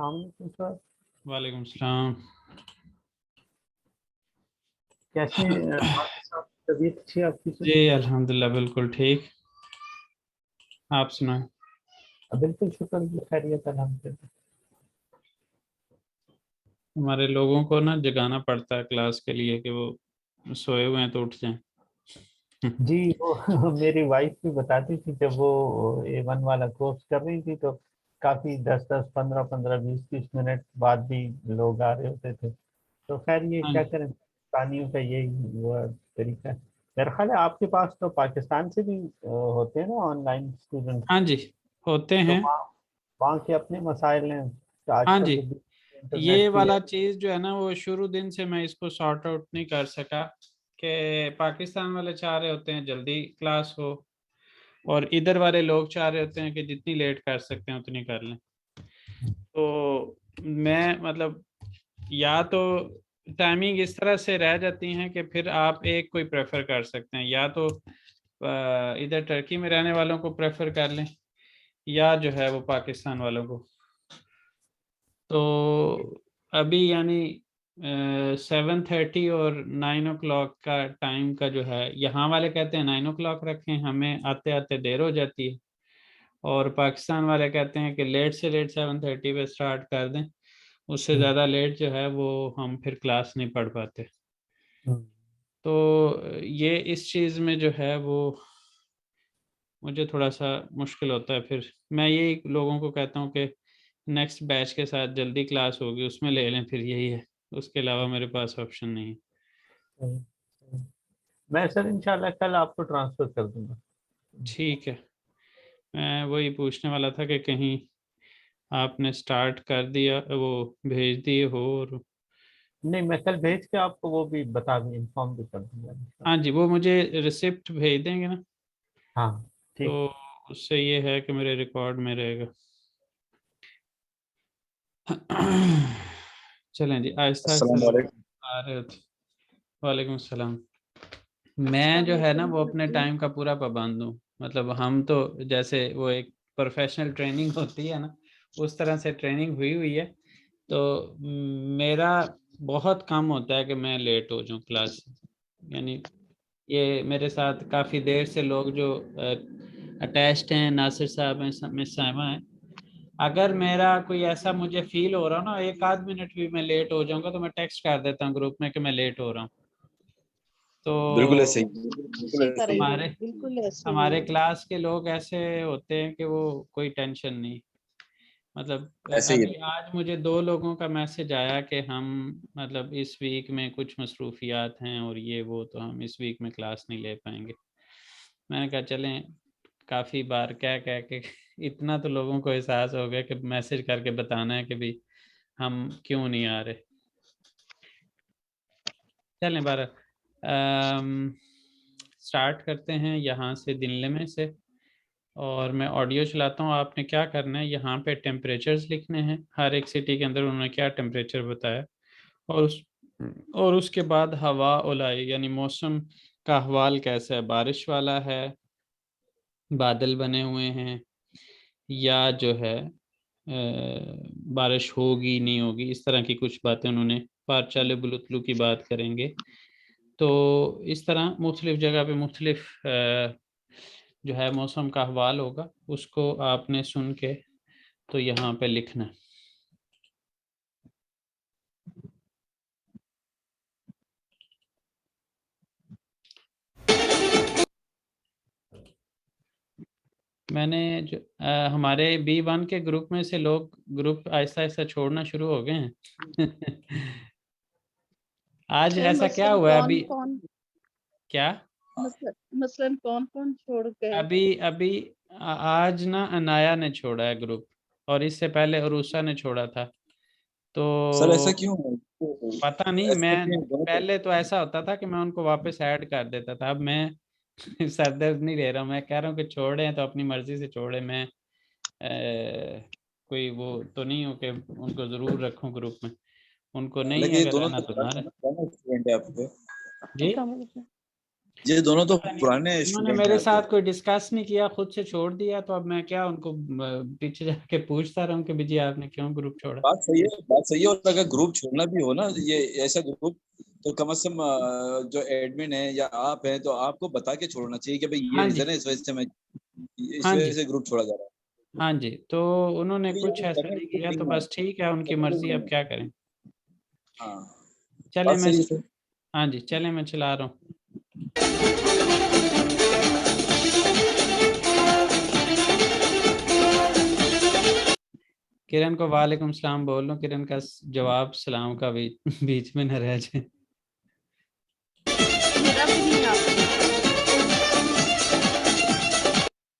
अस्सलाम वालेकुम सर। वालेकुम सलाम। कैसे हैं साहब? तबीयत अच्छी है आपकी सर? जी अल्हम्दुलिल्लाह बिल्कुल ठीक। आप सुनाएं। बिल्कुल शुक्र की खैरियत अल्हम्दुलिल्लाह। हमारे लोगों को ना जगाना पड़ता है क्लास के लिए कि वो सोए हुए हैं तो उठ जाएं। जी वो मेरी वाइफ भी बताती थी जब वो A1 वाला कोर्स कर रही थी तो काफी 10-10 15-15 20-20 मिनट बाद भी लोग आ रहे होते थे। तो खैर ये हाँ क्या करें, पाकिस्तानियों का यही वो तरीका है। मेरा ख्याल है आपके पास तो पाकिस्तान से भी होते हैं ना ऑनलाइन स्टूडेंट। हाँ जी, होते तो हैं। वहाँ के अपने मसाइल हैं। तो हाँ आजकल जी, तो ये इंटरनेट की वाला चीज़ जो है ना वो शुरू दिन से मैं इसको सॉर्ट आउट नहीं कर सका कि पाकिस्तान वाले चाह रहे होते हैं जल्दी क्लास हो और इधर वाले लोग चाह रहे होते हैं कि जितनी लेट कर सकते हैं उतनी कर लें। तो मैं मतलब या तो टाइमिंग इस तरह से रह जाती हैं कि फिर आप एक कोई प्रेफर कर सकते हैं, या तो इधर टर्की में रहने वालों को प्रेफर कर लें या जो है वो पाकिस्तान वालों को। तो अभी यानी 7:30 और 9 o'clock का टाइम का जो है, यहाँ वाले कहते हैं 9 o'clock रखें, हमें आते आते देर हो जाती है, और पाकिस्तान वाले कहते हैं कि लेट से लेट 7:30 पे स्टार्ट कर दें, उससे ज़्यादा लेट जो है वो हम फिर क्लास नहीं पढ़ पाते। तो ये इस चीज़ में जो है वो मुझे थोड़ा सा मुश्किल होता है। फिर मैं यही लोगों को कहता हूँ कि नेक्स्ट बैच के साथ जल्दी क्लास होगी उसमें ले लें, फिर यही है, उसके अलावा मेरे पास ऑप्शन नहीं है। मैं सर इंशाल्लाह कल आपको ट्रांसफर कर दूंगा। ठीक है, मैं वही पूछने वाला था कि कहीं आपने स्टार्ट कर दिया, वो भेज दिए हो। और नहीं, मैं कल भेज के आपको वो भी बता दूँ, इन्फॉर्म भी कर दूंगा हाँ इंशाल्लाह। जी, वो मुझे रिसिप्ट भेज देंगे ना, हाँ ठीक। तो उससे ये है कि मेरे रिकॉर्ड में रहेगा। चलें जी, आहिस्ता आहिस्ता अस्सलाम लोग वालेकुम। आ रहे होते। वालेकुम सलाम। मैं अस्सलाम जो है ना वालेकुम वो सर अपने जी। टाइम का पूरा पाबंद हूँ। मतलब हम तो जैसे वो एक प्रोफेशनल ट्रेनिंग होती है ना, उस तरह से ट्रेनिंग हुई हुई है। तो मेरा बहुत कम होता है कि मैं लेट हो जाऊँ क्लास से। यानी ये मेरे साथ काफ़ी देर से लोग जो अटैच्ड हैं, नासिर साहब हैं, मिस साइमा हैं, अगर मेरा कोई ऐसा मुझे फील हो रहा हो ना, एक आध मिनट भी मैं लेट हो जाऊंगा तो मैं टेक्स्ट कर देता हूँ ग्रुप में कि मैं लेट हो रहा हूँ। बिल्कुल तो ऐसे ही, बिल्कुल इसी ऐसे तरह ही। ही हमारे बिल्कुल ऐसे ही हमारे है। क्लास के लोग ऐसे होते हैं कि वो कोई टेंशन नहीं। मतलब ऐसे ही है। अभी आज मुझे 2 लोगों का मैसेज आया कि हम मतलब इस वीक में कुछ मसरूफियात हैं और ये वो, तो हम इस वीक में क्लास नहीं ले पाएंगे। मैंने कहा चलें, काफ़ी बार कह कह के इतना तो लोगों को एहसास हो गया कि मैसेज करके बताना है कि भी हम क्यों नहीं आ रहे। चलें बार स्टार्ट करते हैं यहाँ से, दिल्ली में से। और मैं ऑडियो चलाता हूँ। आपने क्या करना है, यहाँ पे टेम्परेचर्स लिखने हैं, हर एक सिटी के अंदर उन्होंने क्या टेम्परेचर बताया, और उसके बाद हवा उलाई यानी मौसम का अहवाल कैसा है, बारिश वाला है, बादल बने हुए हैं, या जो है बारिश होगी नहीं होगी, इस तरह की कुछ बातें उन्होंने, पारचाले बुलुतलू की बात करेंगे। तो इस तरह मुख्तलिफ जगह पे मुख्तलिफ जो है मौसम का अहवाल होगा, उसको आपने सुन के तो यहाँ पे लिखना। मैंने जो हमारे B1 के ग्रुप में से लोग ग्रुप आहिस्ता आहिस्ता छोड़ना शुरू हो गए हैं। आज सर ऐसा क्या मसलन हुआ है कौन अभी? कौन क्या? मसलन कौन कौन छोड़ गए? अभी अभी आज ना अनाया ने छोड़ा है ग्रुप, और इससे पहले अरूसा ने छोड़ा था। सर ऐसा तो क्यों है? पता नहीं, ऐसा मैं क्यों है? दोनों पहले तो ऐसा होता था कि मैं उनको वापस ऐड कर देता था। अब मैं सरदर्द नहीं ले रहा हूँ, मैं कह रहा हूँ कि छोड़े हैं तो अपनी मर्जी से छोड़े। मैं कोई वो तो नहीं हो कि उनको ज़रूर रखूं ग्रुप में। उनको नहीं हालांकि है ये अगर दोनों रहना तो तो बड़ा ना रहे। स्टूडेंट है आपके। जी समझ गए। ये दोनों तो पता नहीं, पुराने उन्होंने स्टूडेंट मेरे हैं साथ आपके। कोई डिस्कस नहीं किया, खुद से छोड़ दिया, तो अब मैं क्या उनको पीछे जाके पूछता रहूं कि जी आपने क्यों ग्रुप छोड़ा। बात सही है, बात सही है। और अगर ग्रुप छोड़ना भी हो ना, ये ऐसा ग्रुप, तो कम से कम जो एडमिन है या आप हैं, तो आपको बता के छोड़ना चाहिए कि भाई ये हाँ रीजन जी, है, इस वजह से मैं, इस हाँ वजह जी, से ग्रुप छोड़ा जा रहा है। हाँ जी, तो उन्होंने तो ये कुछ कोई ऐसा करने नहीं की किया, नहीं तो है, बस ठीक है, उनकी करने की मर्जी, नहीं अब है। क्या करें। हाँ, चले बात मैं, सही है सर। हाँ जी, चले मैं चला रहा हूँ। किरण को वालेकुम सलाम बोल लो, किरण का जवाब सलाम का बीच में न रह जाए। मेरा भी नहीं आता।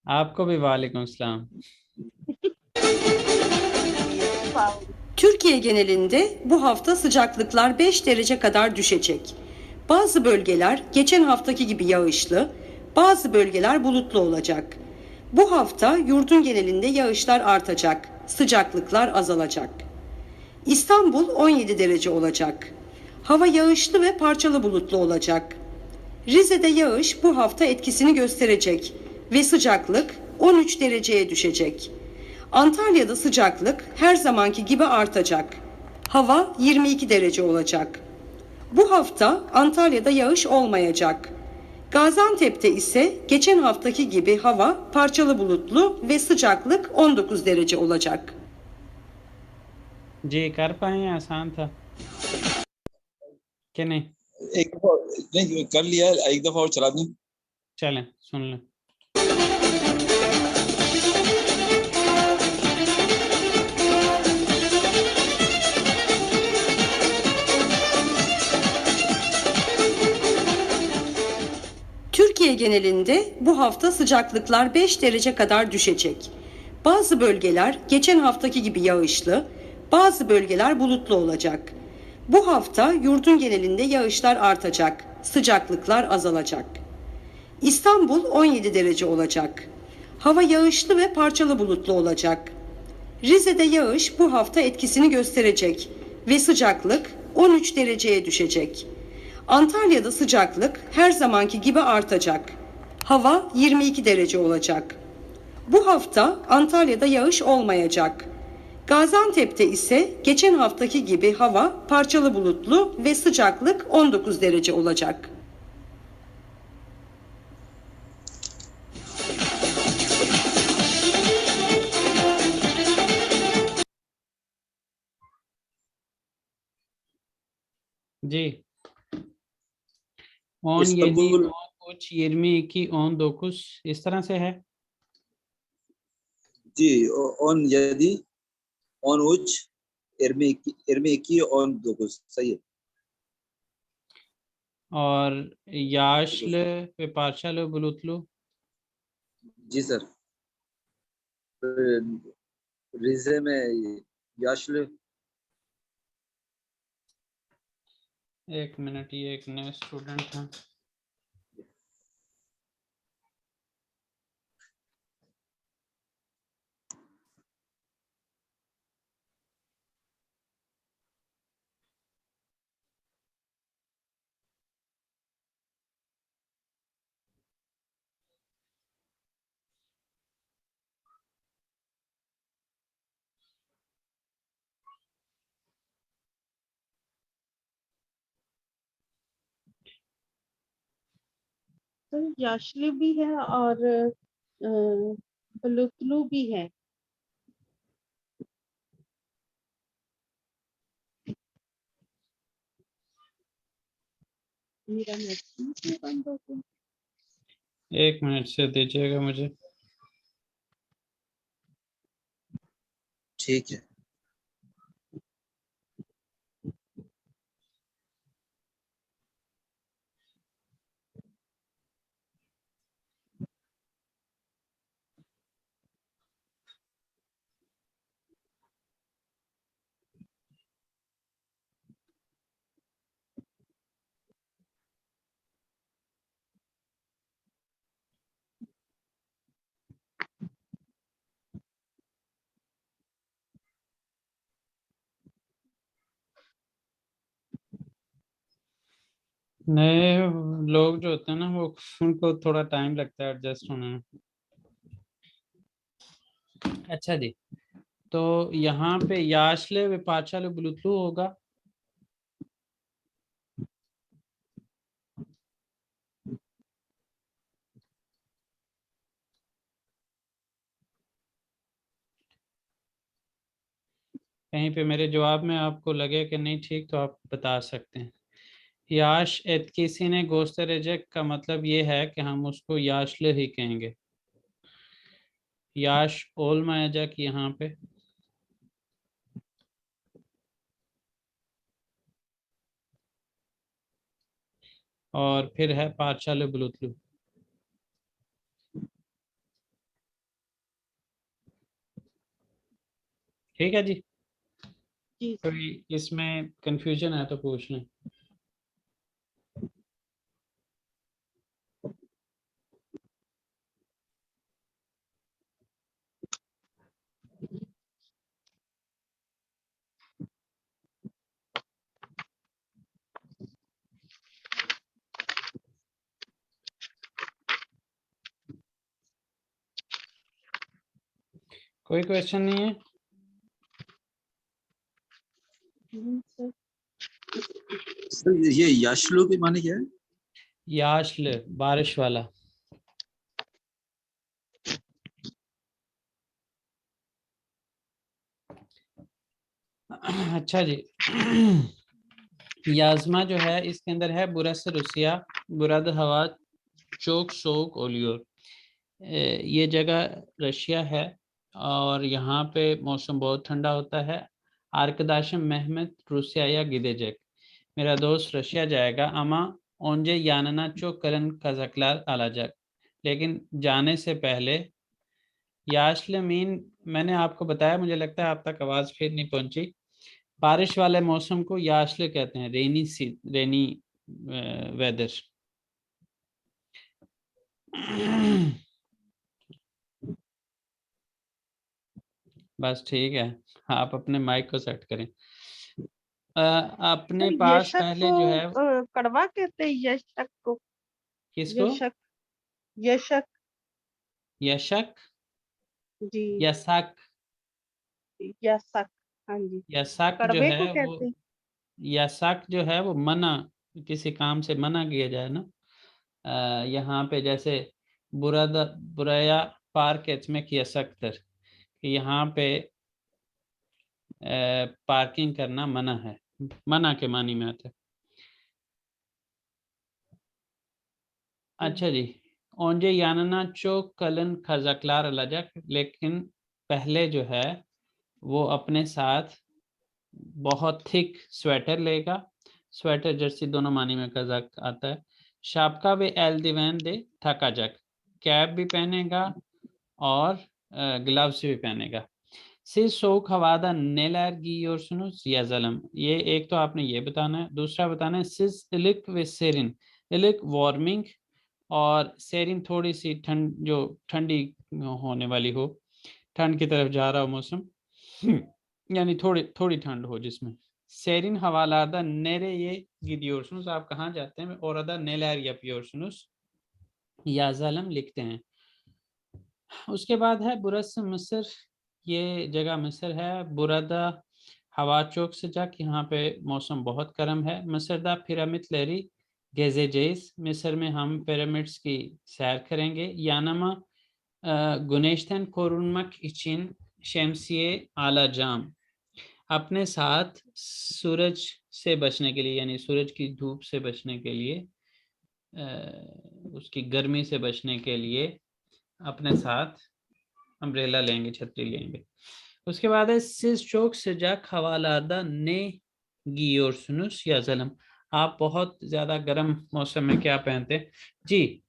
आपको भी वालेकुम सलाम। Sağ olun. Türkiye genelinde bu hafta sıcaklıklar 5 derece kadar düşecek. Bazı bölgeler geçen haftaki gibi yağışlı, bazı bölgeler bulutlu olacak. Bu hafta yurdun genelinde yağışlar artacak, sıcaklıklar azalacak. İstanbul 17 derece olacak. Hava yağışlı ve parçalı bulutlu olacak. Rize'de yağış bu hafta etkisini gösterecek ve sıcaklık 13 dereceye düşecek. Antalya'da sıcaklık her zamanki gibi artacak. Hava 22 derece olacak. Bu hafta Antalya'da yağış olmayacak. Gaziantep'te ise geçen haftaki gibi hava parçalı bulutlu ve sıcaklık 19 derece olacak. जी कर पाए हैं, आसान था कि नहीं? एक दफा नहीं कर लिया है, एक दफा और चला दूं। चलें सुन लें। Türkiye genelinde bu hafta sıcaklıklar 5 derece kadar düşecek. Bazı bölgeler geçen haftaki gibi yağışlı, bazı bölgeler bulutlu olacak. Bu hafta yurdun genelinde yağışlar artacak, sıcaklıklar azalacak. İstanbul 17 derece olacak. Hava yağışlı ve parçalı bulutlu olacak. Rize'de yağış bu hafta etkisini gösterecek ve sıcaklık 13 dereceye düşecek. Antalya'da sıcaklık her zamanki gibi artacak. Hava 22 derece olacak. Bu hafta Antalya'da yağış olmayacak. Gaziantep'te ise geçen haftaki gibi hava parçalı bulutlu ve sıcaklık 19 derece olacak. जी, 17, Istanbul 13, 22, 19 इस तरह से है। जी, 17, 13, 22, 22, 19 sahih है। और yaşlı ve parçalı bulutlu। जी sir. रिजे में याशल, एक minute, ये एक नए स्टूडेंट हैं। तो याशली भी है और बलुतलू भी है। मेरा नेट बंद हो गया। एक मिनट से दीजिएगा मुझे। ठीक है। नए लोग जो होते हैं ना वो उनको थोड़ा टाइम लगता है एडजस्ट होने में। अच्छा जी, तो यहाँ पे याशले विपाचाले बुलुतलू होगा। कहीं पे मेरे जवाब में आपको लगे कि नहीं ठीक तो आप बता सकते हैं। याश एतकिसी ने गोश्त रिजेक्ट का मतलब ये है कि हम उसको याशले ही कहेंगे। याश ओल मायाजक यहाँ पे और फिर है पाचाले बुलुतलू। ठीक है जी, जी कोई इसमें कंफ्यूजन है तो पूछ लें। कोई क्वेश्चन नहीं है? सर। सर ये याशलो के माने क्या है? याशल बारिश वाला। अच्छा जी, याजमा जो है इसके अंदर है बुरस रुसिया, बुरद हवा, चोक सोक ओलियोर। ये जगह रशिया है और यहाँ पे मौसम बहुत ठंडा होता है। आर्कदाशम मेहमत रूसिया या गिदेजेक, मेरा दोस्त रशिया जाएगा। अमा ओंजे यानना चो करन कजकलार आलाजक, लेकिन जाने से पहले याशले मीन मैंने आपको बताया, मुझे लगता है आप तक आवाज़ फिर नहीं पहुंची। बारिश वाले मौसम को याशले कहते हैं, रेनी वेदर। बस ठीक है, आप अपने माइक को सेट करें। अपने सर पास यशक पहले को जो है कड़वा कहते हैं, यशक को। किसको? यशक। यशक। यशक, जी। यशक। यशक। हाँ जी। यशक जो कड़वे को है वो, कहते हैं। यशक जो है वो मना, किसी काम से मना किया जाए ना। यहाँ पे जैसे बुराया पार्क एचमेक यशक्तर, कि यहाँ पे पार्किंग करना मना है, मना के मानी में आता है। अच्छा जी, ओंजे यानना चो कलन खजकलार अलजक, लेकिन पहले जो है वो अपने साथ बहुत थिक स्वेटर लेगा। स्वेटर जर्सी दोनों मानी में कजक आता है। शापका वे एल दिवैन दे थका जक, कैप भी पहनेगा और ग्लव्स भी पहनेगा। सिस सोख हवादा नेलर गी और सुनुस या जलम, ये एक तो आपने ये बताना है। दूसरा बताना है सिस इलिक व सेरिन, इलिक वार्मिंग और सेरिन थोड़ी सी ठंड, जो ठंडी होने वाली हो, ठंड की तरफ जा रहा हो मौसम, यानी थोड़ी थोड़ी ठंड हो जिसमें। सेरिन हवालादा नेरे ये गिदियोरसुनुस, आप कहाँ जाते हैं? और अदा नेलर या पियोरसुनुस या जलम लिखते हैं। उसके बाद है बुरस मिस्र, ये जगह मिस्र है। बुरादा हवा चौक से जाक, यहाँ पे मौसम बहुत गर्म है। मिस्रदा पिरामिड लेरी गेजेजेस, मिस्र में हम पिरामिड्स की सैर करेंगे। यानमा गुनेश्तन कोरुनमक इचिन शमसिए आला जाम, अपने साथ सूरज से बचने के लिए, यानी सूरज की धूप से बचने के लिए, उसकी गर्मी से बचने के लिए अपने साथ अम्ब्रेला लेंगे, छतरी लेंगे। उसके बाद है सिस चौक सजाक हवालादा ने गी और सुनुस या जलम, आप बहुत ज्यादा गर्म मौसम में क्या पहनते हैं जी?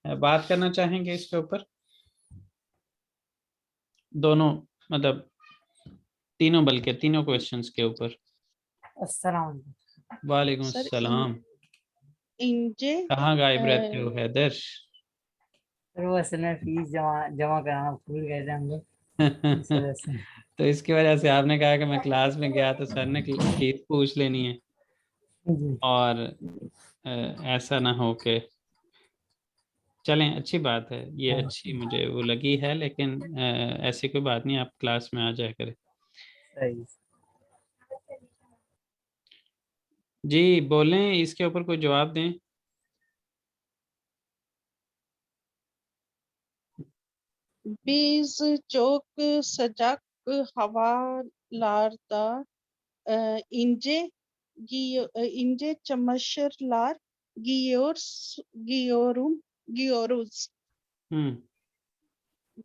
बात करना चाहेंगे इसके ऊपर? दोनों, मतलब तीनों, बल्कि तीनों क्वेश्चंस के ऊपर। अस्सलाम। वालेकुम सर सलाम। इंजे कहाँ गायब रहते हो हैदर? फिर वो असल में फीस जमा जमा कराना भूल गए थे हम लोग, इस वजह से। तो इसकी वजह से आपने कहा कि मैं क्लास में गया तो सर ने फीस पूछ लेनी है। जी और ऐसा ना हो कि चलें, अच्छी बात है ये, हाँ, अच्छी मुझे वो लगी है, लेकिन ऐसी कोई बात नहीं, आप क्लास में आ जाया करें। सही। जी बोलें, इसके ऊपर कोई जवाब दें। Biz çok sıcak havalarda ince çamaşırlar giyiyoruz. हम्म,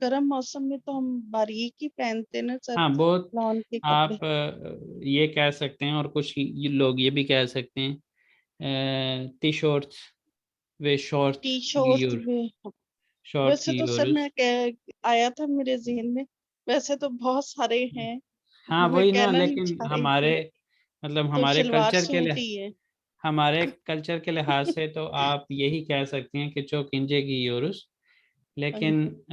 गर्म मौसम में तो हम बारीक ही पहनते हैं ना सर, हाँ बहुत। लॉन के आप कपड़े। ये कह सकते हैं, और कुछ लोग ये भी कह सकते हैं टी शॉर्ट्स वे शॉर्ट्स टी शर्ट गियोर, में शॉर्ट वैसे तो सर गियोर्स। मैं आया था मेरे जहन में, वैसे तो बहुत सारे हैं, हाँ मैं वही ना, कहना नहीं लेकिन चाह रही हमारे थी। मतलब तो हमारे सलवार कल्चर के सूट लिए, ही है। हमारे कल्चर के लिहाज से तो आप यही कह सकते हैं कि चो किंजे गियोरुस, हाँ लेकिन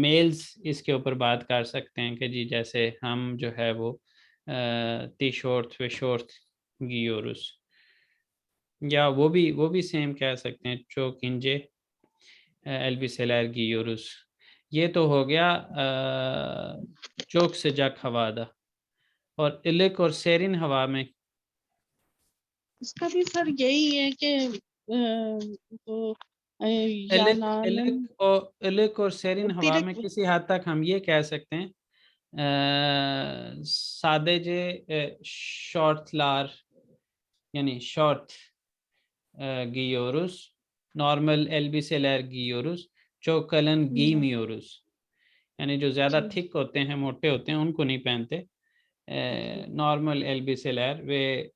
मेल्स इसके ऊपर बात कर सकते हैं कि जी जैसे हम जो है वो टी शॉर्ट्स वे शॉर्ट्स गियोरुस, या वो भी सेम कह सकते हैं चो किंजे elbiseler giyiyoruz। ये तो हो गया çok sıcak havada, और ılık और सेरिन हवा में। इसका भी सर यही है कि तो ılık यानानन ılık और सेरिन हवा में अतिरिक्त किसी हद तक हम ये कह सकते हैं sadece şortlar, yani şort giyiyoruz, normal elbiseler giyiyoruz, çok kalın जी giymiyoruz, यानी जो ज़्यादा जी थिक होते हैं, मोटे होते हैं, उनको नहीं पहनते। जी नॉर्मल एल्बिसेलर वे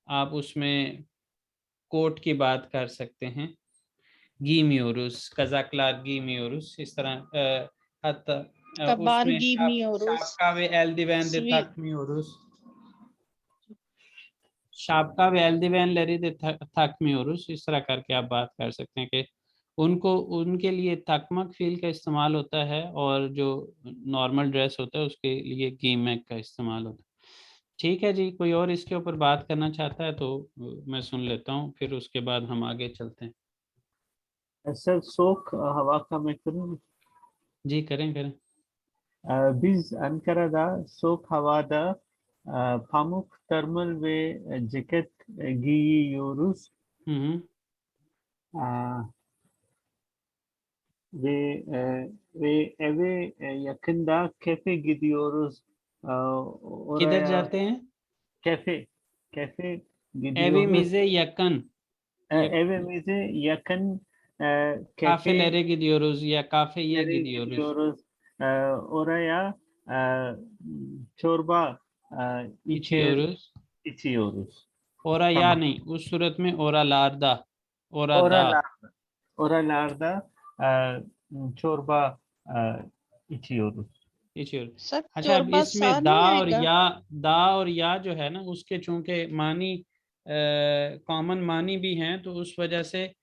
आप उसमें कोट की बात कर सकते हैं, गीमियोरुस, कजाकलार गीमियोरुस, इस तरह hatta कबार उसमें giymiyoruz. şapka ve eldiven de Svi, takmıyoruz. Şapka ve eldivenleri de takmıyoruz। इस तरह करके आप बात कर सकते हैं कि उनको, उनके लिए तकमक फील का इस्तेमाल होता है, और जो नॉर्मल ड्रेस होता है उसके लिए गीमैक का इस्तेमाल होता है। ठीक है जी, कोई और इसके ऊपर बात करना चाहता है तो मैं सुन लेता हूँ, फिर उसके बाद हम आगे चलते हैं। सर सोख हवा का मैं करूँ? जी करें करें। Biz Ankara'da soğuk havada pamuk termal ve ceket giyiyoruz. हम्म, Ve ve eve yakında kafe gidiyoruz. किधर Oraya जाते हैं? kafe gidiyoruz. Evimize yakın, Evimize yakın kafe kafelere gidiyoruz ya kafeye nereye gidiyoruz, gidiyoruz? Oraya e, çorba içiyoruz। içiyoruz. Oraya Tamam. नहीं, उस सूरत में oralarda, orada Oralar, oralarda çorba içiyoruz. içiyoruz। Sir अच्छा, अब चोरबा सा इसमें नहीं आएगा? दा और या जो है ना, उसके चूंकि मानी कॉमन मानी भी हैं, तो उस वजह से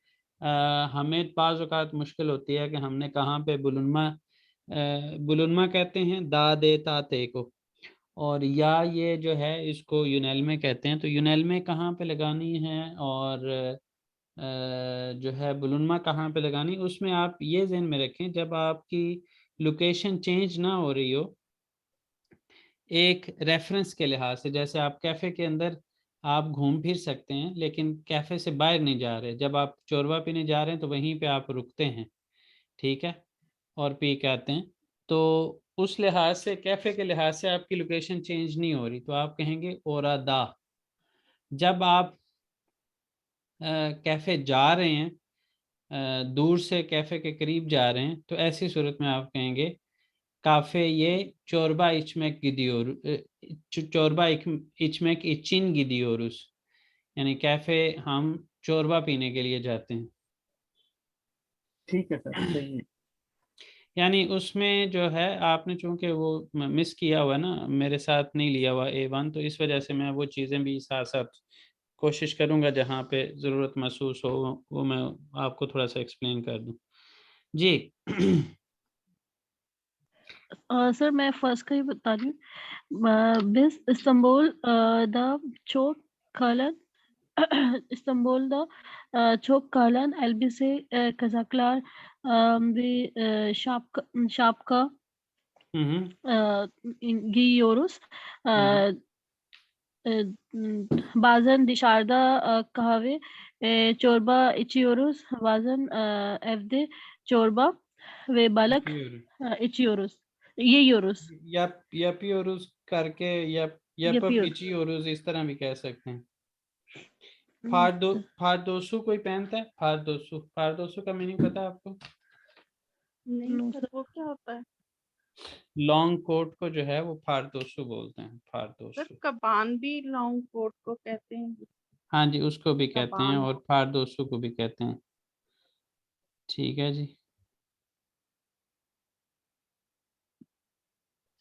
हमें बाज़ औक़ात मुश्किल होती है कि हमने कहाँ पे बुलुनमा कहते हैं दा दे ता ते को, और या ये जो है इसको यूनेल में कहते हैं, तो यूनेल में कहाँ पे लगानी है, और जो है बुलुनमा कहाँ पे लगानी, उसमें आप ये ज़हन में रखें, जब आपकी लोकेशन चेंज ना हो रही हो, एक रेफरेंस के लिहाज से, जैसे आप कैफ़े के अंदर आप घूम फिर सकते हैं, लेकिन कैफ़े से बाहर नहीं जा रहे, जब आप चोरवा पीने जा रहे हैं तो वहीं पे आप रुकते हैं, ठीक है, और पी के आते हैं, तो उस लिहाज से, कैफ़े के लिहाज से आपकी लोकेशन चेंज नहीं हो रही, तो आप कहेंगे ओरादा। जब आप कैफ़े जा रहे हैं, दूर से कैफ़े के करीब जा रहे हैं, तो ऐसी सूरत में आप कहेंगे काफ़े ये चोरबा इचमेक गिदियोर, चोरबा इचमेक इचिन गिदियोरुस, यानी कैफ़े हम चोरबा पीने के लिए जाते हैं। ठीक है सर, सही है। यानी उसमें जो है आपने चूंकि वो मिस किया हुआ है ना, मेरे साथ नहीं लिया हुआ A1, तो इस वजह से मैं वो चीज़ें भी साथ साथ कोशिश करूंगा जहाँ पे ज़रूरत महसूस हो वो मैं आपको थोड़ा सा एक्सप्लेन कर दूं। जी सर मैं फर्स्ट का ही बता रही हूँ। Biz İstanbul da çok kalın İstanbul'da çok kalın elbise, kazaklar ve şapka giyiyoruz. Bazen dışarıda kahve, çorba içiyoruz. Bazen evde çorba ve balık içiyoruz. Yiyoruz. yapıyoruz करके yapıp yapıyoruz. içiyoruz इस तरह भी कह सकते हैं। हम्म, फारदोसू कोई पहनता है? फारदोसू का मीनिंग पता है आपको? नहीं नो सर, सर। वो क्या होता है? लॉन्ग कोट को जो है वो फारदोसू बोलते हैं, सर फारदोसू। कबान भी लॉन्ग कोट को कहते हैं। हाँ जी, उसको भी कहते हैं कबान। और फारदोसू को भी कहते हैं। ठीक है जी।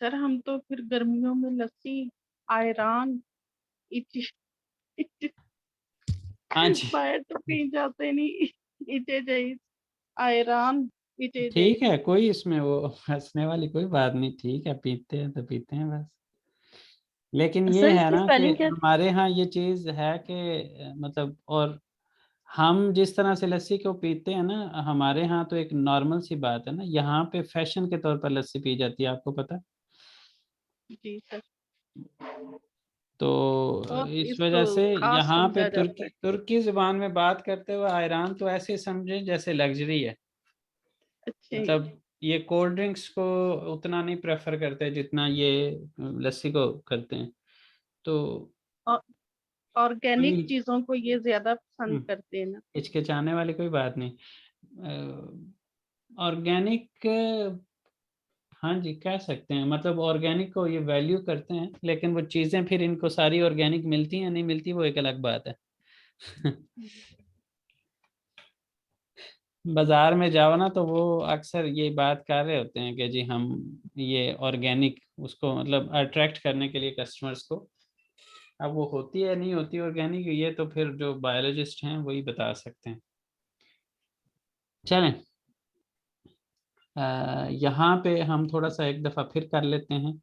सर हम तो फिर गर्मियों में लस्सी, आयरान, हाँ जी, बाहर तो कहीं जाते नहीं, इटे जाइए आयरान, इटे जाइए। ठीक है, कोई इसमें वो हंसने वाली कोई बात नहीं। ठीक है, पीते हैं तो पीते हैं बस। लेकिन ये सर है इसकी ना कि स्पेलिंग क्या? हमारे यहाँ ये चीज है कि मतलब, और हम जिस तरह से लस्सी को पीते हैं ना, हमारे यहाँ तो एक नॉर्मल सी बात है ना, यहाँ पे फैशन के तौर पर लस्सी पी जाती है, आपको पता है? जी सर, तो बहुत इस इसको वजह से खास यहाँ पे समझा जाता है। तुर्की जुबान में बात करते हुए आयरान तो ऐसे समझे जैसे लग्जरी है। अच्छे। मतलब ये कोल्ड ड्रिंक्स को उतना नहीं प्रेफर करते जितना ये लस्सी को करते हैं। तो ऑर्गेनिक कोई चीजों को ये ज्यादा पसंद करते हैं ना। हिचकिचाने वाली कोई बात नहीं। ऑर्गेनिक, हाँ जी कह सकते हैं, मतलब ऑर्गेनिक को ये वैल्यू करते हैं, लेकिन वो चीज़ें फिर इनको सारी ऑर्गेनिक मिलती हैं नहीं मिलती वो एक अलग बात है। बाजार में जाओ ना तो वो अक्सर ये बात कर रहे होते हैं कि जी हम ये ऑर्गेनिक, उसको मतलब अट्रैक्ट करने के लिए कस्टमर्स को। अब वो होती है नहीं होती ऑर्गेनिक, ये तो फिर जो बायोलॉजिस्ट हैं वही बता सकते हैं। चलें, यहाँ पे हम थोड़ा सा एक दफ़ा फिर कर लेते हैं,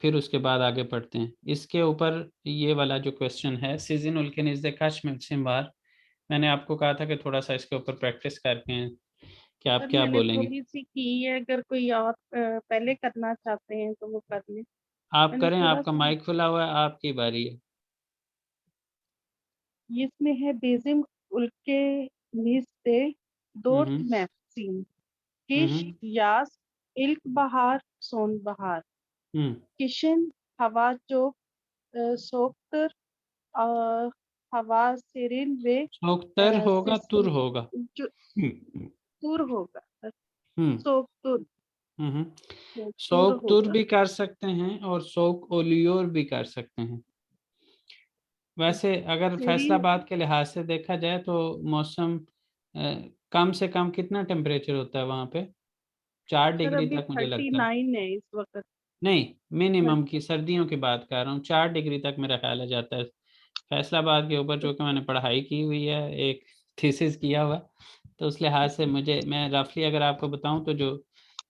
फिर उसके बाद आगे पढ़ते हैं। इसके ऊपर ये वाला जो क्वेश्चन है, सीजन उल्किन इज द कच मिमसिमवार, मैंने आपको कहा था कि थोड़ा सा इसके ऊपर प्रैक्टिस करके हैं कि आप सर क्या मैंने बोलेंगे। थोड़ी सी की है, अगर कोई और पहले करना चाहते हैं तो वो कर ले। आप मैंने करें, थोड़ा आपका सा माइक खुला हुआ है, आपकी बारी है। इसमें है Bizim ülkemizde dört हम्म mevsim. Kış, हम्म yaz, ilkbahar, sonbahar. हम्म Kışın hava çok soğuktur. Aa, hava serin ve सोख्तर होगा तुर sisli. होगा? जो- हम्म tur होगा, हम्म सोखतुर, हम्म tur शौक तुर होगा। भी कर सकते हैं और शौक ओलियोर भी कर सकते हैं। वैसे अगर सेरीन फैसलाबाद के लिहाज से देखा जाए तो मौसम कम से कम कितना टेम्परेचर होता है वहाँ पे? 4 सर डिग्री अभी तक मुझे लगता है। 39 है इस वक्त। नहीं, मिनिमम की सर्दियों की बात कर रहा हूँ, 4 डिग्री तक मेरा ख्याल है जाता है। फैसलाबाद के ऊपर जो कि मैंने पढ़ाई की हुई है, एक थीसिस किया हुआ, तो उस लिहाज से मुझे, मैं रफली अगर आपको बताऊं तो जो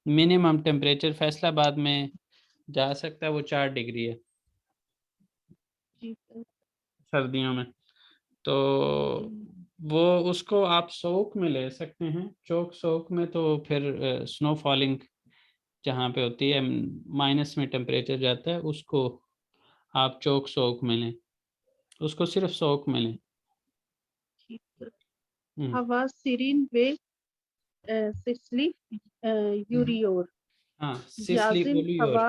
मिनिमम टेम्परेचर फैसलाबाद में जा सकता है वो 4 डिग्री है जी सर। सर्दियों में। तो वो उसको आप सोक में ले सकते हैं, चौक सोक में तो फिर स्नो फॉलिंग जहाँ पे होती है, माइनस में टेम्परेचर जाता है, उसको आप चौक सोक में लें, उसको सिर्फ सोक में लें। ठीक सर। हम्म हवा सेरीन वे sisli yürüyor. हाँ, सिसली Yazın ओलियोर। hava,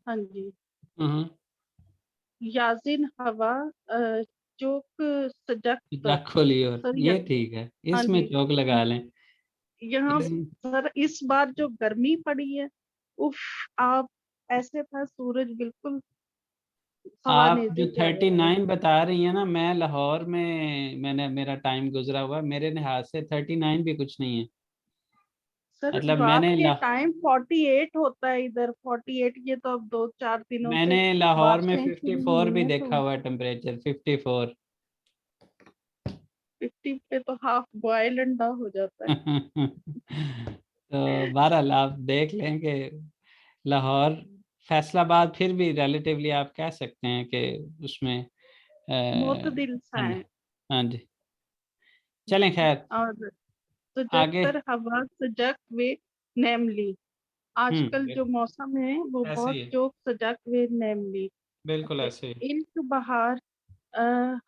हाँ जी, हम्म yazın hava çok sıcaktır. जाखोलियोर, sir ये ठीक है, हाँ इसमें जी, चौक लगा लें। यहाँ इस, सर इस बार जो गर्मी पड़ी है, उफ, आप ऐसे था सूरज बिल्कुल हवा आप जो नेजे पे आया है। 39 बता रही हैं ना, मैं लाहौर में मैंने मेरा टाइम गुजरा हुआ है, मेरे लिहाज से 39 भी कुछ नहीं है। सर मतलब रात के टाइम 48 होता है इधर, 48 ये तो अब 2-4 दिनों से मैंने लाहौर में बारिशें शुरू 54 हुई भी हैं देखा तो हुआ है, टेम्परेचर 54। 50 पे तो हाफ बॉयल अंडा हो जाता है। तो बहरहाल आप देख लें कि लाहौर, फैसलाबाद फिर भी रिलेटिवली आप कह सकते हैं कि उसमें मोतदिल सा ठंड। है। हाँ जी, चलें खैर और आगे। सुजगतर हवा सजग वे नेमली। आजकल जो मौसम है वो ऐसे बहुत ही है, जोक सजग वे नेमली। बिल्कुल ऐसे ही। इल्क बहार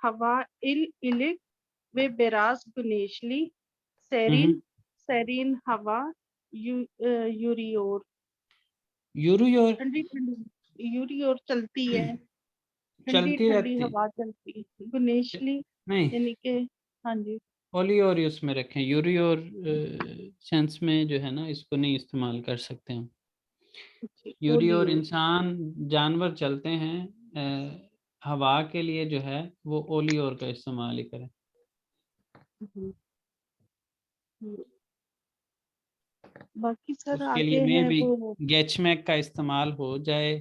हवा इल इलिक वे बेराज गुनेशली। सेरीन सेरीन हवा यूरियोर। यूरियोर ठंडी ठंडी यूरियोर चलती है, ठंडी चलती ठंडी रहती, हवा चलती है। गुनेशली नहीं यानी कि हाँ जी, ओलियोर उसमें रखें, यूरियोर सेंस में जो है ना इसको नहीं इस्तेमाल कर सकते हम। यूरियोर ओलियोर। इंसान जानवर चलते हैं, हवा के लिए जो है वो ओलियोर का इस्तेमाल ही करें। हम्म, बाकी सर उसके लिए आगे में है भी वो गेचमैक का इस्तेमाल हो जाए,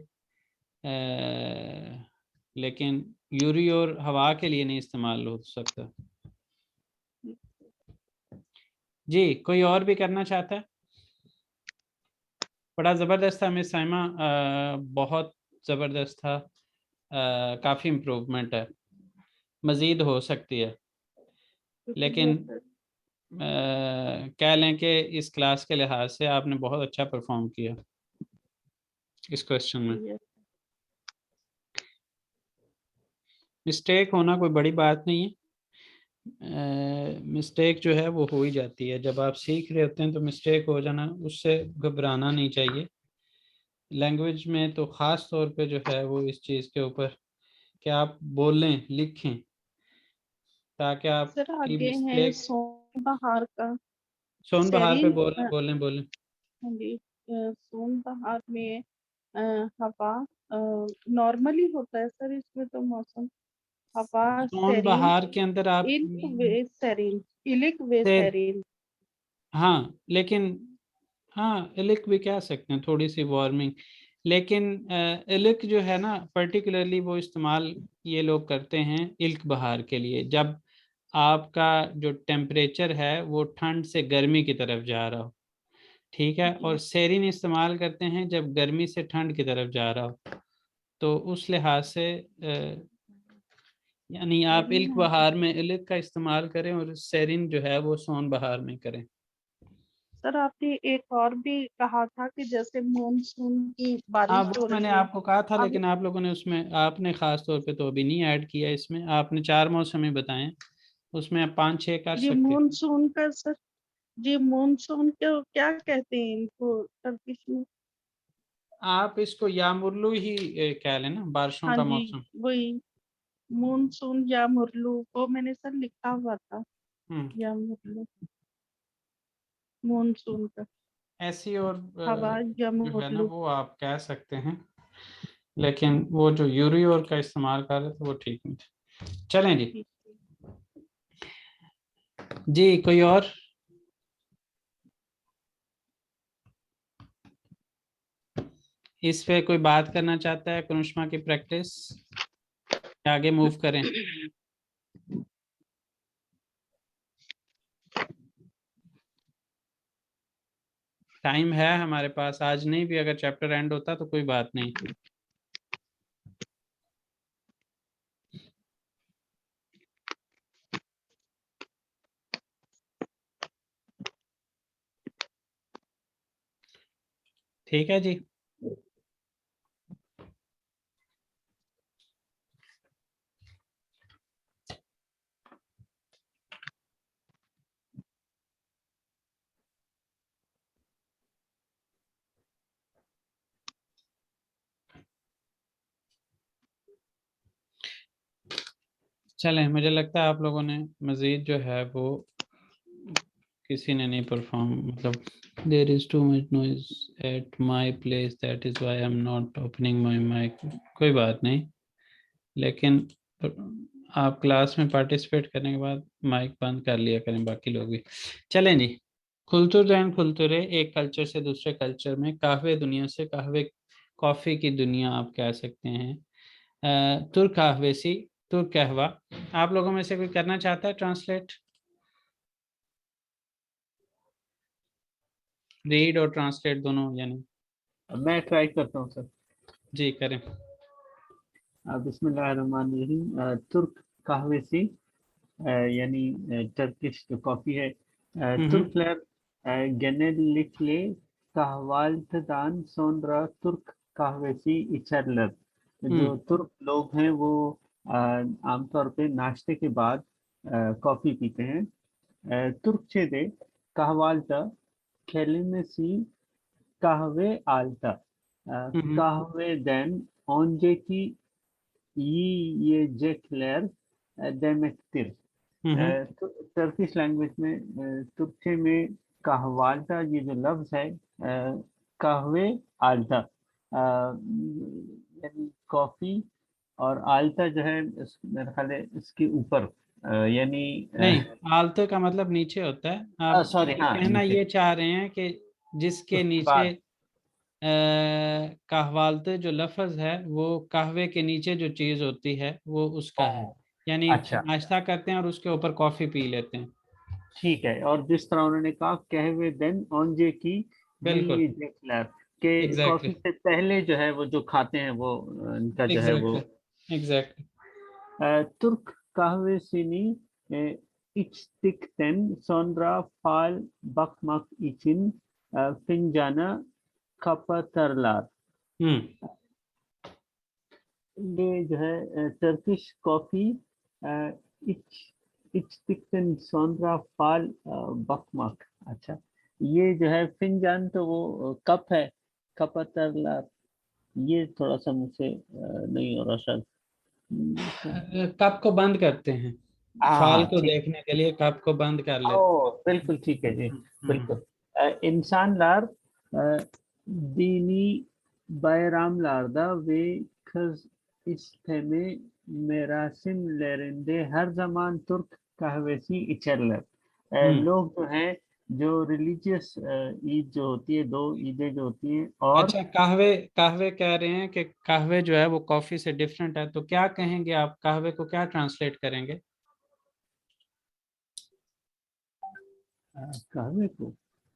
लेकिन यूरियोर हवा के लिए नहीं इस्तेमाल हो सकता। जी, कोई और भी करना चाहता है? बड़ा ज़बरदस्त था मिस साइमा, बहुत ज़बरदस्त था, काफ़ी इम्प्रूवमेंट है, मज़ीद हो सकती है, शुक्रिया लेकिन सर। कह लें कि इस क्लास के लिहाज से आपने बहुत अच्छा परफॉर्म किया इस क्वेश्चन में। शुक्रिया। मिस्टेक होना कोई बड़ी बात नहीं है, मिस्टेक जो है वो हो ही जाती है, जब आप सीख रहे होते हैं तो मिस्टेक हो जाना, उससे घबराना नहीं चाहिए। लैंग्वेज में तो ख़ास तौर पे जो है वो इस चीज़ के ऊपर कि आप बोलें लिखें ताकि सर आपकी आगे है मिस्टेक। सोन बहार का सोन बहार पे सेरीन। बोलें बोलें बोलें। हाँ जी, सोन बहार में हवा नॉर्मली होता है सर, इसमें तो मौसम हवा सोन सेरीन बहार के अंदर आप इल्क वे सेरीन इलिक वे से, सेरीन। हाँ लेकिन, हाँ इलिक भी कह सकते हैं, थोड़ी सी वार्मिंग, लेकिन इलिक जो है ना पर्टिकुलरली वो इस्तेमाल ये लोग करते हैं इल्क बहार के लिए, जब आपका जो टेम्परेचर है वो ठंड से गर्मी की तरफ जा रहा हो, ठीक है, और सेरिन इस्तेमाल करते हैं जब गर्मी से ठंड की तरफ जा रहा हो। तो उस लिहाज से यानी आप सेरीन इल्क है। बहार में इलिक का इस्तेमाल करें और सेरिन जो है वो सोन बहार में करें। सर आपने एक और भी कहा था कि जैसे मानसून की हाँ बारिश वो हो मैंने रही है। आपको कहा था, अब लेकिन आप लोगों ने उसमें, आपने ख़ास तौर पे तो अभी नहीं ऐड किया, इसमें आपने 4 मौसम ही बताएं, उसमें आप 5-6 कर ये सकते थे। मानसून का सर, ये मानसून को क्या कहते हैं इनको टर्किश में? आप इसको यामुरलू ही कह लें ना, बारिशों हाँ का जी, मौसम। वही मानसून या मुरलू वो मैंने सर लिखा हुआ था, हम्म, या मुरलू मानसून का ऐसी और हवा या जो है ना मुरलू। वो आप कह सकते हैं, लेकिन वो जो यूरी और का इस्तेमाल कर रहे थे वो ठीक नहीं थे। चलें जी। ठीक। जी कोई और? इस पे कोई बात करना चाहता है? कनुष्मा की प्रैक्टिस आगे मूव करें? टाइम है हमारे पास, आज नहीं भी अगर चैप्टर एंड होता तो कोई बात नहीं। ठीक है जी। चलें, मुझे लगता है आप लोगों ने मज़ीद जो है वो किसी ने नहीं परफॉर्म, मतलब there is too much noise at my place that is why I am not opening my mic. कोई बात नहीं, लेकिन आप क्लास में पार्टिसिपेट करने के बाद माइक बंद कर लिया करें बाकी लोग भी। चलें जी। खुलतुर दैन खुलतुरे, एक कल्चर से दूसरे कल्चर में, कहवे दुनिया से कहवे कॉफ़ी की दुनिया आप कह सकते हैं। तुर्क कहवे सी, तुर्क कहवा, आप लोगों में से कोई करना चाहता है ट्रांसलेट? रीड और ट्रांसलेट दोनों यानी। मैं ट्राई करता हूँ सर। जी करें। बिस्मिल्लाहिर्रहमानिर्रहीम। तुर्क कहवे सी यानी टर्किश जो कॉफी है, Türkler genellikle kahvaltıdan sonra Türk kahvesi içerler। जो तुर्क लोग हैं वो आमतौर पे नाश्ते के बाद कॉफी पीते हैं। Türkçe'de kahvaltı kelimesi kahve alta, kahveden önceki yiyecekler demektir। Turkish language में तुर्की में कहवाल्टा ये जो लफ्ज है कहवे आल्टा यानी कॉफी, और आल्टा जो है मेरा ख्याल है इसके ऊपर यानी नहीं, आलते का मतलब नीचे होता है। आप सॉरी हाँ कहना नीचे ये चाह रहे हैं कि जिसके उसके नीचे बाद कहवालते जो लफ्ज है वो कहवे के नीचे जो चीज होती है वो उसका है, यानी अच्छा नाश्ता करते हैं और उसके ऊपर कॉफी पी लेते हैं। ठीक है। और जिस तरह उन्होंने कहा कहवे देन ओंजे की बिल्कुल, ये जेक्लर के एग्जैक्टली कॉफी से पहले जो है वो जो खाते हैं वो इनका जो है वो exactly exactly. Türk kahvesini içtikten sonra fal bakmak için fincanı kapatırlar। ये जो है टर्किश कॉफी इच इचतिक्तन सोंद्रा फाल बकमक। अच्छा, ये जो है फिंजान तो वो कप है, कपतरला, ये थोड़ा सा मुझसे नहीं हो रहा शायद। कप को बंद करते हैं, फाल हाँ को ठीक। देखने के लिए कप को बंद कर लेते ओ बिल्कुल ठीक है जी, हैं। बिल्कुल। insanlar dini bayramlarda ve kız isteme merasimlerinde her zaman Türk kahvesi içerler। लोग जो हैं जो रिलीजियस ईद जो होती है, दो ईदें जो होती हैं, और अच्छा, कहवे कहवे कह रहे हैं कि कहवे जो है वो कॉफी से डिफरेंट है, तो क्या कहेंगे आप, कहवे को क्या ट्रांसलेट करेंगे? कहवे को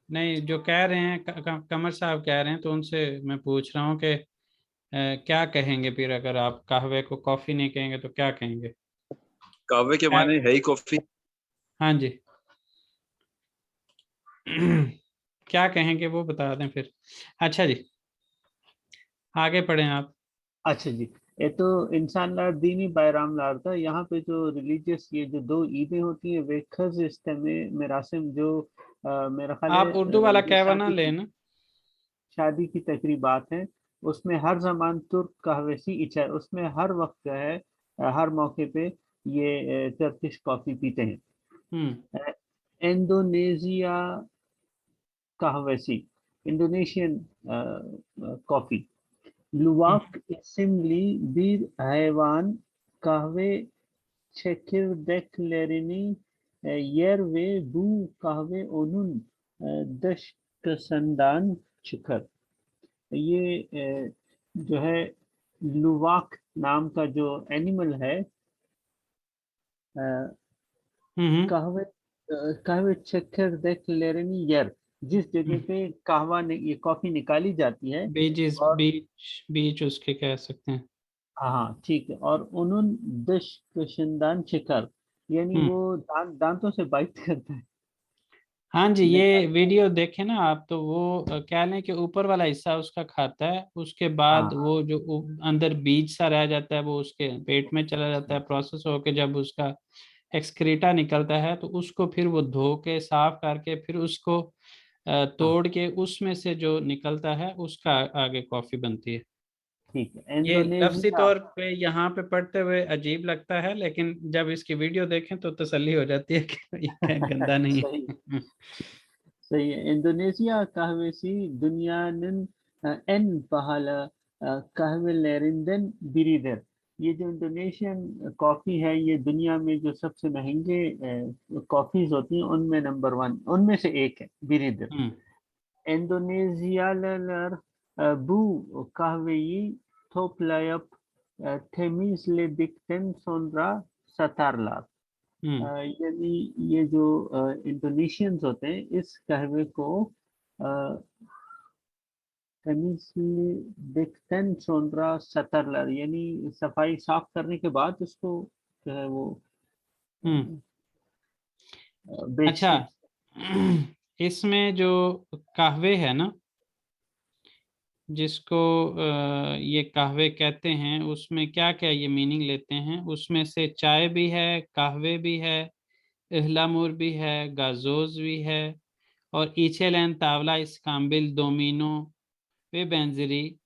नहीं, जो कह रहे हैं कमर साहब कह रहे हैं, तो उनसे मैं पूछ रहा हूँ कि क्या कहेंगे फिर, अगर आप कहवे को कॉफी नहीं कहेंगे तो क्या कहेंगे? कहवे के माने है ही कॉफी। हाँ जी। क्या कहेंगे वो बता दें फिर। अच्छा जी, आगे पढ़ें आप। अच्छा जी, ये तो इंसान लार दीनी bayram था। यहाँ पे जो रिलीजियस ये जो दो ईदें होती हैं वे खज इस्तेमे मेरासिम जो मेरा ख्याल है आप उर्दू वाला ये कहवा ना लेना। शादी की तकरीबात हैं, उसमें हर जमान तुर्क कहवेसी इचर, उसमें हर वक्त जो है हर मौके पे ये टर्किश कॉफी पीते हैं। इंडोनेशिया कहवेसी, Indonesian coffee, Luwak isimli bir hayvan kahve çekirdeklerini yer ve bu kahve onun dışkısından çıkar। ये जो है लुवाक नाम का जो एनिमल है कहवे कहवे चेकिर्देक्लेरनी यर, जिस जगह पे कहवा ये कॉफी निकाली जाती है, बीच और बीच बीच उसके कह सकते हैं। हाँ ठीक है, और उन्होंने दश कशिंदान शिकार, यानी वो दांतों से बाइट करता है। हाँ जी, ये निकाल वीडियो देखे ना आप, तो वो क्या लें कि ऊपर वाला हिस्सा उसका खाता है, उसके बाद हाँ वो जो अंदर बीज सा रह जाता है वो उसके पेट में चला जाता है, प्रोसेस होके जब उसका एक्सक्रीटा निकलता है तो उसको फिर वो धो के साफ करके फिर उसको हाँ तोड़ के उसमें से जो निकलता है उसका आगे कॉफी बनती है। ठीक है। ये लफ्जी इंडोनेशिया तौर पे यहाँ पे पढ़ते हुए अजीब लगता है, लेकिन जब इसकी वीडियो देखें तो तसल्ली हो जाती है कि ये गंदा नहीं सही है। सही है। इंडोनेशिया कहवेसी दुनियानिन एन पहला कहवेलेरिंदन बिरीदर, ये जो इंडोनेशियन कॉफी है ये दुनिया में जो सबसे महंगे कॉफीज होती हैं उनमें नंबर 1, उनमें से एक है बिरीदर। Endonesiyalılar bu kahveyi toplayıp temizledikten sonra satarlar। यानी ये जो इंडोनेशियंस होते हैं इस कहवे को डिक्टेन सोंड्रा सतरलर, यानी सफाई साफ करने के बाद उसको जो है वो अच्छा, बेचते। इसमें जो कहवे है ना, जिसको ये कहवे कहते हैं, उसमें क्या क्या ये मीनिंग लेते हैं? उसमें से चाय भी है, कहवे भी है, इहलामुर भी है, गाजोज भी है, और ईचेलैन तावला इस्काम्बिल दोमिनो वे बेंजरी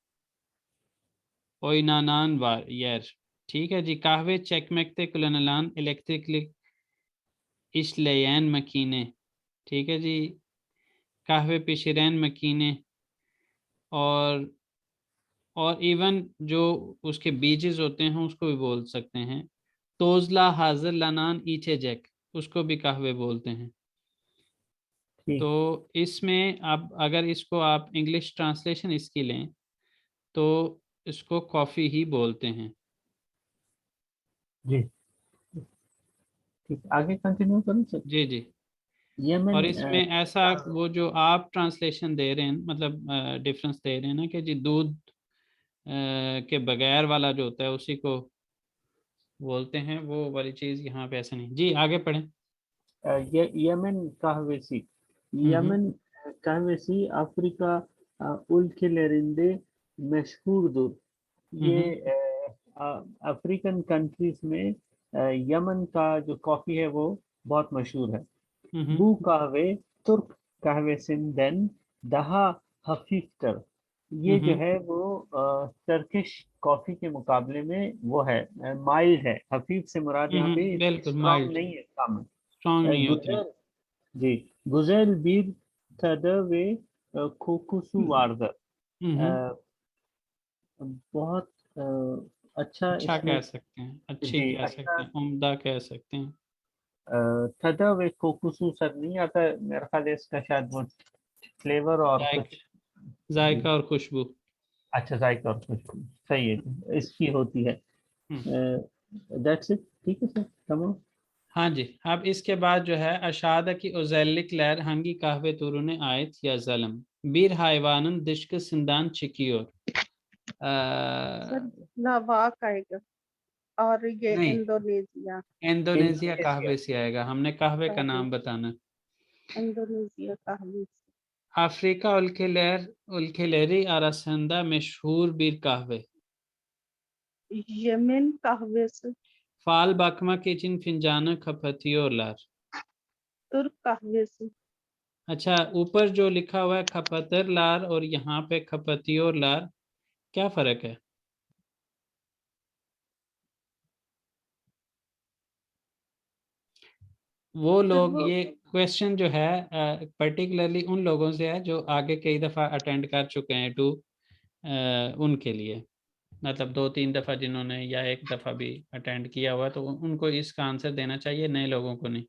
ओइनानान वायर। ठीक है जी। कहवे चेकमेकते कुलनलान इलेक्ट्रिकली इशलेयन मकीने। ठीक है जी। कहवे पिशरैन मकीने, और इवन जो उसके बीजेस होते हैं उसको भी बोल सकते हैं। तोजला हाजिर लनान ईचे जैक, उसको भी कहवे बोलते हैं। ठीक। तो इसमें अब अगर इसको आप इंग्लिश ट्रांसलेशन इसकी लें तो इसको कॉफ़ी ही बोलते हैं। जी ठीक, आगे कंटिन्यू करूं सर? जी जी। यमन और इसमें ऐसा वो जो आप ट्रांसलेशन दे रहे हैं, मतलब डिफरेंस दे रहे हैं ना, कि जी दूध के बगैर वाला जो होता है उसी को बोलते हैं, वो वाली चीज़ यहाँ पे ऐसा नहीं। जी आगे पढ़ें। यमन कहवेसी, यमन कहवेसी अफ्रीका उल्केलेरिंदे मशहूर दूध। ये अफ्रीकन कंट्रीज में यमन का जो कॉफी है वो बहुत मशहूर है। बू कहवे तुर्क कहवे सिंधन दहा हफीफ्टर, ये जो है वो टर्किश कॉफी के मुकाबले में वो है माइल्ड है। हफीफ से मुराद यहाँ पे बिल्कुल स्ट्रॉन्ग माइल्ड, नहीं है, कम है। स्ट्रॉन्ग नहीं होती। गुजर जी, गुजैल बीर तदवे खोकुसु वार्दर, बहुत अच्छा अच्छा इसमें। कह सकते हैं, अच्छी जी कह सकते अच्छा। हैं, उम्दा कह सकते हैं। तदवे खोकुसु सर नहीं आता मेरे ख्याल है, इसका शायद वो फ्लेवर और कुछ। जी जायका और खुशबू। अच्छा, जायका और खुशबू सही है, इसकी होती है। That's it. ठीक है सर, तमाम। हाँ जी। अब इसके बाद जो है अशादा की ओजेलिक लहर हंगी कहवे तुरुने आयत या जलम बीर हाइवानन दिश्क सिंदान चिकियोर। सर लावाक आएगा, और ये नहीं, इंडोनेशिया। Indonesia Indonesia. कहवे से आएगा, हमने कहवे का नाम बताना। इंडोनेशिया कहवे से। अफ्रीका उल्के लहरी अरसंदा मशहूर बीर कहवे। यमन कहवे से। फाल बाकमा के चिन फिंजाना खपतियोर लार। तुर्क कहवे से। अच्छा, ऊपर जो लिखा हुआ है खपतर लार और यहाँ पे खपतियोर लार, क्या फर्क है? वो लोग, ये क्वेश्चन जो है पर्टिकुलरली उन लोगों से है जो आगे कई दफ़ा अटेंड कर चुके हैं टू, उनके लिए, मतलब 2-3 दफ़ा जिन्होंने या एक दफ़ा भी अटेंड किया हुआ, तो उनको इसका आंसर देना चाहिए, नए लोगों को नहीं।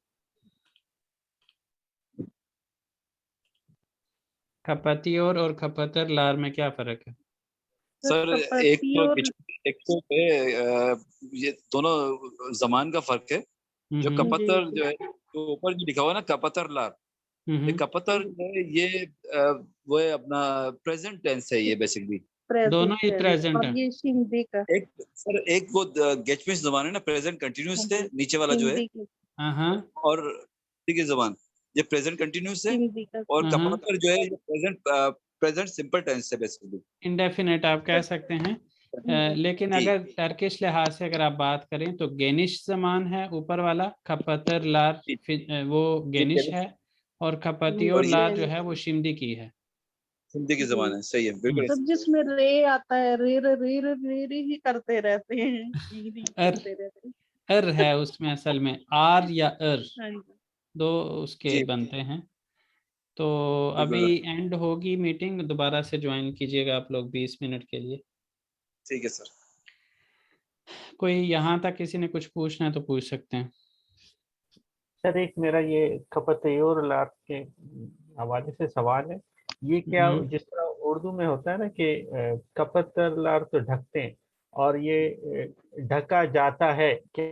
खपतियोर और खपतर लार में क्या फ़र्क है? सर एक तो ये दोनों जमान का फर्क है। जो कपतर जो है, जो ऊपर जो लिखा हुआ है ना कपतर लार, ये कपतर जो है ये वो है अपना प्रेजेंट टेंस है ये बेसिकली। दोनों ही प्रेजेंट है। ये शिंदे का। एक सर एक वो गेचमिस जबान है ना, प्रेजेंट कंटिन्यूस है नीचे वाला जो है, और ठीक है जबान ये प्रेजेंट कंटिन्यूस है, और कपतर जो है ये प्रेजेंट सिंपल टेंस है बेसिकली। इंडेफिनेट आप कह सकते हैं। लेकिन अगर टर्किश लिहाज से अगर आप बात करें तो गेनिश जमान है ऊपर वाला, खपतर लार वो गेनिश है, और खपतियोर लार जो है वो शिमदी की है, हिंदी की जबान है। सही है, बिल्कुल। सब जिसमें रे आता है, रे रे रे रे रे रे ही करते रहते हैं, करते रहते हैं। अर है उसमें, असल में आर या अर हाँ जी। दो उसके बनते हैं। तो अभी एंड होगी मीटिंग, दोबारा से ज्वाइन कीजिएगा आप लोग 20 मिनट के लिए। ठीक है सर। कोई यहाँ तक किसी ने कुछ पूछना है तो पूछ सकते हैं। सर एक मेरा ये खपतयोर लाट के हवाले से सवाल है, ये क्या जिस तरह उर्दू में होता है ना कि कपतर लार तो ढकते हैं, और ये ढका जाता है,